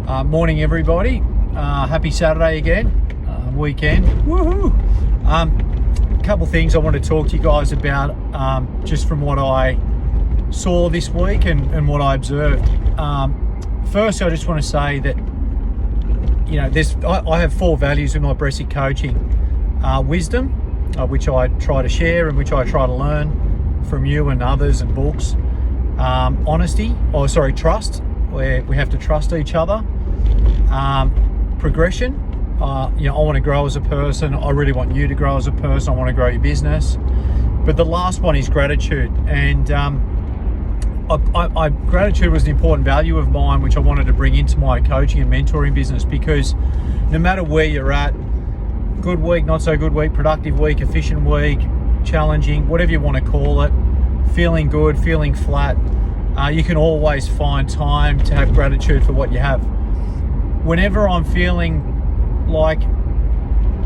Morning, everybody. Happy Saturday again. Weekend. Woohoo! A couple things I want to talk to you guys about, just from what I saw this week and what I observed. First, I just want to say that I have 4 values in my Bresic coaching: wisdom, which I try to share and which I try to learn from you and others and books. Trust, where we have to trust each other. Progression. I want to grow as a person. I really want you to grow as a person. I want to grow your business. But the last one is gratitude. And gratitude was an important value of mine, which I wanted to bring into my coaching and mentoring business, because no matter where you're at, good week, not so good week, productive week, efficient week, challenging, whatever you want to call it, feeling good, feeling flat, you can always find time to have gratitude for what you have. Whenever I'm feeling like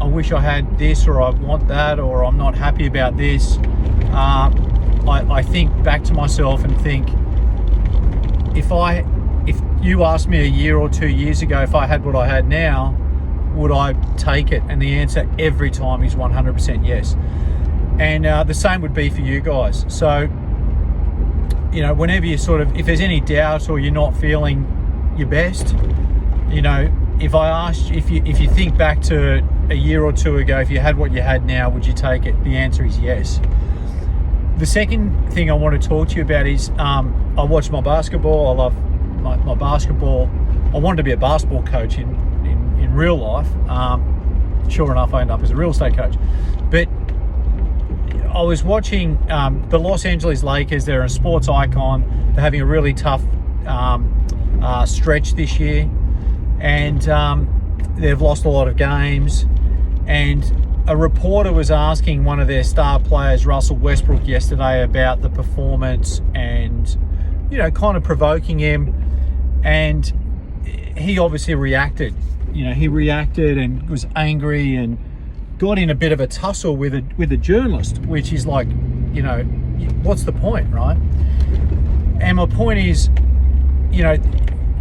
I wish I had this, or I want that, or I'm not happy about this, I think back to myself and think, if you asked me a year or 2 years ago if I had what I had now, would I take it? And the answer every time is 100% yes. And the same would be for you guys. So, whenever you if there's any doubt or you're not feeling your best, if I asked, if you think back to a year or 2 ago, if you had what you had now, would you take it? The answer is yes. The second thing I want to talk to you about is, I watch my basketball. I love my basketball. I wanted to be a basketball coach in real life. Sure enough, I ended up as a real estate coach. But I was watching the Los Angeles Lakers. They're a sports icon. They're having a really tough stretch this year. And they've lost a lot of games. And a reporter was asking one of their star players, Russell Westbrook, yesterday about the performance and, kind of provoking him. And he obviously reacted. He reacted and was angry and got in a bit of a tussle with a journalist, which is like, what's the point, right? And my point is,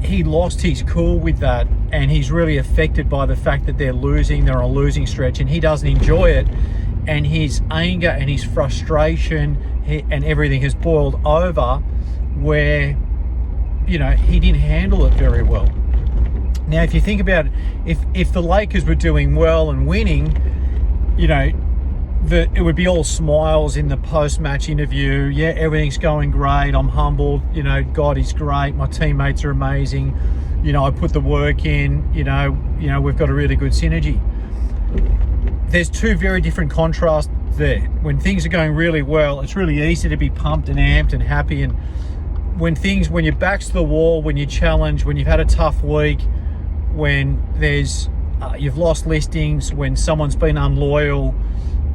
he lost his cool with that, and he's really affected by the fact that they're on a losing stretch, and he doesn't enjoy it, and his anger and his frustration and everything has boiled over where, he didn't handle it very well. Now, if you think about it, if the Lakers were doing well and winning, it would be all smiles in the post-match interview. Yeah, everything's going great. I'm humbled. God is great. My teammates are amazing. I put the work in. We've got a really good synergy. There's 2 very different contrasts there. When things are going really well, it's really easy to be pumped and amped and happy. And when your back's to the wall, when you're challenged, when you've had a tough week, when you've lost listings, when someone's been unloyal,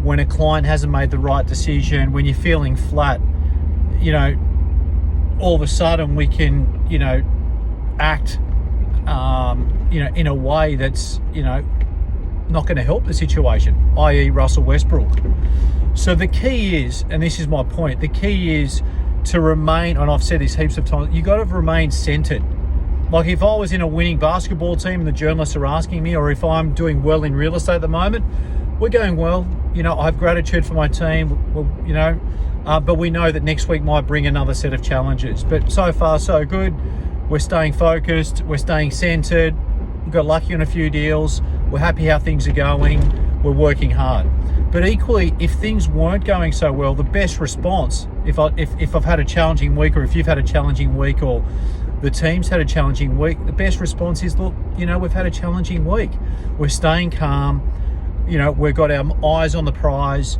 when a client hasn't made the right decision, when you're feeling flat, all of a sudden we can, act, in a way that's, not going to help the situation, i.e. Russell Westbrook. So the key is, and this is my point, the key is to remain, and I've said this heaps of times, you got to remain centered. Like if I was in a winning basketball team and the journalists are asking me, or if I'm doing well in real estate at the moment, we're going well. I have gratitude for my team, but we know that next week might bring another set of challenges. But so far, so good. We're staying focused. We're staying centered. We got lucky on a few deals. We're happy how things are going. We're working hard. But equally, if things weren't going so well, the best response, if I've had a challenging week, or if you've had a challenging week, or the team's had a challenging week, the best response is, look, we've had a challenging week. We're staying calm. We've got our eyes on the prize.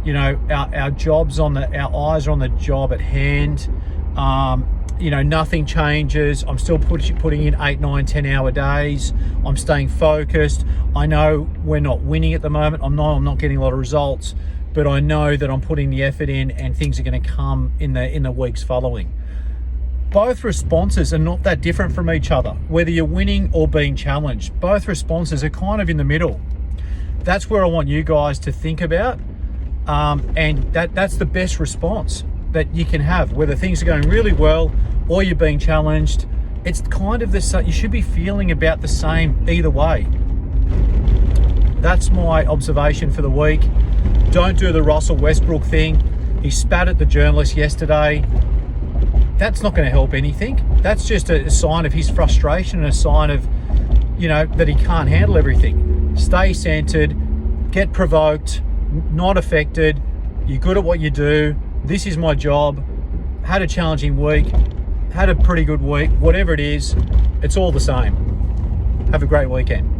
Our eyes are on the job at hand. Nothing changes. I'm still putting in 8, 9, 10 hour days. I'm staying focused. I know we're not winning at the moment. I'm not getting a lot of results, but I know that I'm putting the effort in, and things are going to come in the weeks following. Both responses are not that different from each other, whether you're winning or being challenged. Both responses are kind of in the middle. That's where I want you guys to think about, and that's the best response that you can have, whether things are going really well or you're being challenged. it's kind of the, you should be feeling about the same either way. That's my observation for the week. Don't do the Russell Westbrook thing. He spat at the journalist yesterday. That's not going to help anything. That's just a sign of his frustration and a sign of, that he can't handle everything. Stay centered, get provoked, not affected. You're good at what you do. This is my job. Had a challenging week, had a pretty good week. Whatever it is, it's all the same. Have a great weekend.